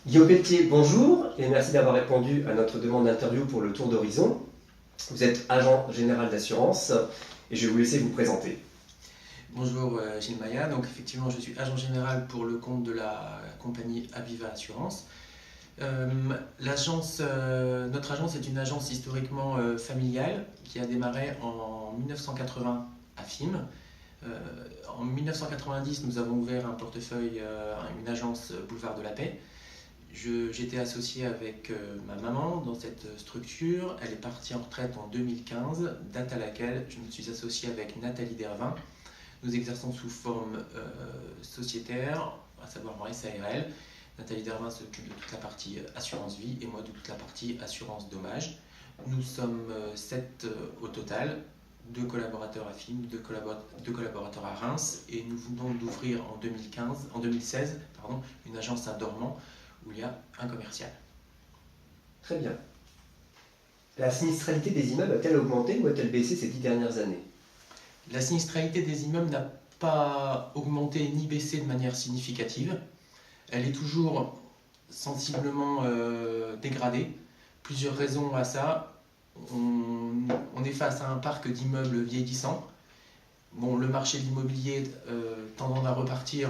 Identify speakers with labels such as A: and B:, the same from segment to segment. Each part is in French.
A: Guillaume Pelletier, bonjour et merci d'avoir répondu à notre demande d'interview pour le Tour d'Horizon. Vous êtes agent général d'assurance et je vais vous laisser vous présenter.
B: Bonjour Gilles Maya, donc effectivement je suis agent général pour le compte de la compagnie Aviva Assurance. Notre agence est une agence historiquement familiale qui a démarré en 1980 à Fismes. En 1990, nous avons ouvert un portefeuille, une agence Boulevard de la Paix. J'étais associé avec ma maman dans cette structure. Elle est partie en retraite en 2015, date à laquelle je me suis associé avec Nathalie Dervin. Nous exerçons sous forme sociétaire, à savoir en SARL. Nathalie Dervin s'occupe de toute la partie assurance vie et moi de toute la partie assurance dommage. Nous sommes 7 au total, 2 collaborateurs à Fismes, 2 collaborateurs à Reims, et nous venons d'ouvrir en 2016 une agence à Dormans où il y a un commercial.
A: Très bien. La sinistralité des immeubles a-t-elle augmenté ou a-t-elle baissé ces 10 dernières années?
B: La sinistralité des immeubles n'a pas augmenté ni baissé de manière significative. Elle est toujours sensiblement dégradée. Plusieurs raisons à ça. On est face à un parc d'immeubles vieillissants. Bon, le marché de l'immobilier tendant à repartir,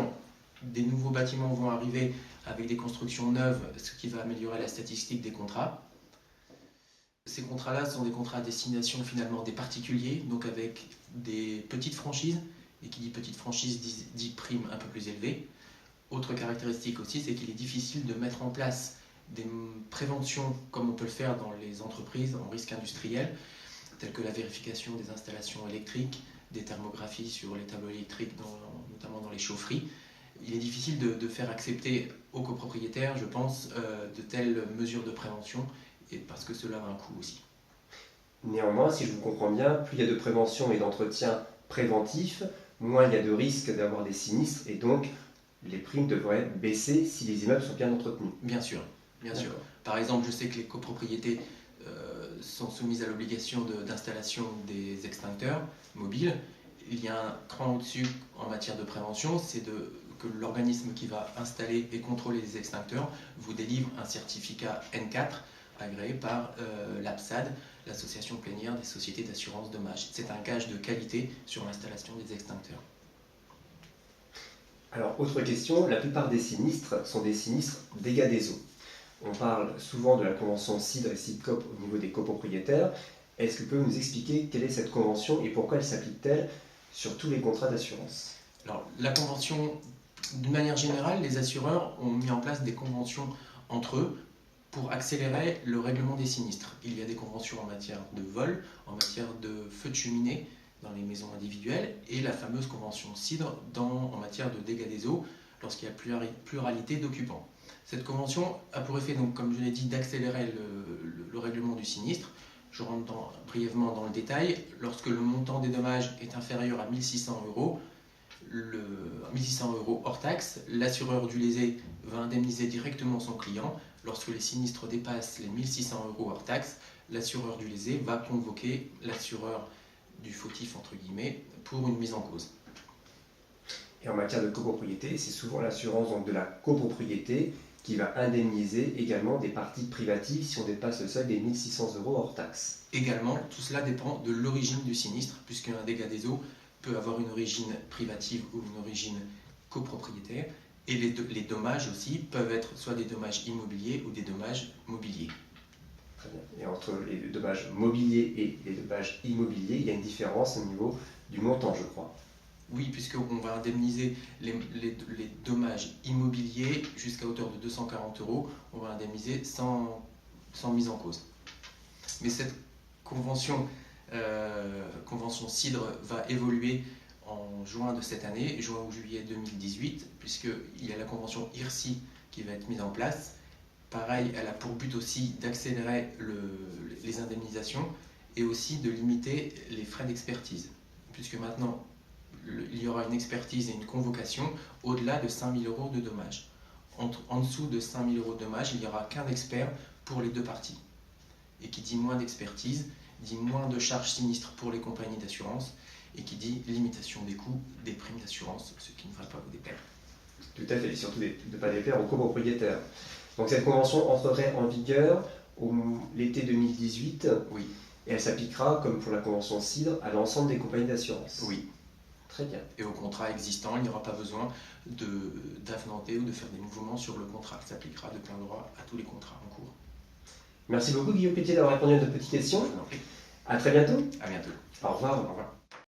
B: des nouveaux bâtiments vont arriver avec des constructions neuves, ce qui va améliorer la statistique des contrats. Ces contrats-là sont des contrats à destination finalement des particuliers, donc avec des petites franchises, et qui dit petite franchise dit prime un peu plus élevée. Autre caractéristique aussi, c'est qu'il est difficile de mettre en place des préventions comme on peut le faire dans les entreprises en risque industriel, telles que la vérification des installations électriques, des thermographies sur les tableaux électriques, notamment dans les chaufferies. Il est difficile de faire accepter aux copropriétaires, je pense, de telles mesures de prévention, et parce que cela a un coût aussi.
A: Néanmoins, si je vous comprends bien, plus il y a de prévention et d'entretien préventif, moins il y a de risques d'avoir des sinistres et donc les primes devraient baisser si les immeubles sont bien entretenus.
B: Bien sûr, bien sûr. Par exemple, je sais que les copropriétés sont soumises à l'obligation d'installation des extincteurs mobiles. Il y a un cran au-dessus en matière de prévention, c'est que l'organisme qui va installer et contrôler les extincteurs vous délivre un certificat N4 agréé par l'APSAD, l'association plénière des sociétés d'assurance dommage. C'est un gage de qualité sur l'installation des extincteurs.
A: Alors, autre question, la plupart des sinistres sont des sinistres dégâts des eaux. On parle souvent de la convention CIDR et CIDCOP au niveau des copropriétaires. Est-ce que vous pouvez nous expliquer quelle est cette convention et pourquoi elle s'applique-t-elle sur tous les contrats d'assurance?
B: Alors, la convention, d'une manière générale, les assureurs ont mis en place des conventions entre eux pour accélérer le règlement des sinistres. Il y a des conventions en matière de vol, en matière de feux de cheminée dans les maisons individuelles et la fameuse convention CIDR en matière de dégâts des eaux lorsqu'il y a pluralité d'occupants. Cette convention a pour effet, donc, comme je l'ai dit, d'accélérer le règlement du sinistre. Je rentre brièvement dans le détail. Lorsque le montant des dommages est inférieur à 1 600 €, 1 600 € hors taxe, l'assureur du lésé va indemniser directement son client. Lorsque les sinistres dépassent les 1 600 € hors taxe, l'assureur du lésé va convoquer l'assureur du fautif, entre guillemets, pour une mise en cause.
A: Et en matière de copropriété, c'est souvent l'assurance donc, de la copropriété qui va indemniser également des parties privatives si on dépasse le seuil des 1 600 € hors taxe.
B: Également, tout cela dépend de l'origine du sinistre, puisqu'un dégât des eaux peut avoir une origine privative ou une origine copropriétaire, et les dommages aussi peuvent être soit des dommages immobiliers ou des dommages mobiliers.
A: Très bien. Et entre les dommages mobiliers et les dommages immobiliers, il y a une différence au niveau du montant, je crois.
B: Oui, puisqu'on va indemniser les dommages immobiliers jusqu'à hauteur de 240 €, on va indemniser sans mise en cause. Mais cette convention CIDR va évoluer en juin de cette année, juin ou juillet 2018, puisqu'il y a la convention IRSI qui va être mise en place. Pareil, elle a pour but aussi d'accélérer les indemnisations et aussi de limiter les frais d'expertise, puisque maintenant il y aura une expertise et une convocation au-delà de 5 000 € de dommages. En dessous de 5 000 € de dommages, il n'y aura qu'un expert pour les deux parties. Et qui dit moins d'expertise, dit moins de charges sinistres pour les compagnies d'assurance, et qui dit limitation des coûts des primes d'assurance, ce qui ne va pas vous déplaire.
A: Tout à fait, et surtout de ne pas déplaire aux copropriétaires. Donc cette convention entrerait en vigueur l'été 2018,
B: Oui,
A: et elle s'appliquera, comme pour la convention CIDR, à l'ensemble des compagnies d'assurance.
B: oui.
A: Très bien.
B: Et au contrat existant, il n'y aura pas besoin d'avenanter ou de faire des mouvements sur le contrat. Ça s'appliquera de plein droit à tous les contrats en cours.
A: Merci beaucoup Guillaume Pétier d'avoir répondu à nos petites questions.
B: Je vous en prie.
A: À très bientôt.
B: À bientôt.
A: Au revoir.
B: Au revoir.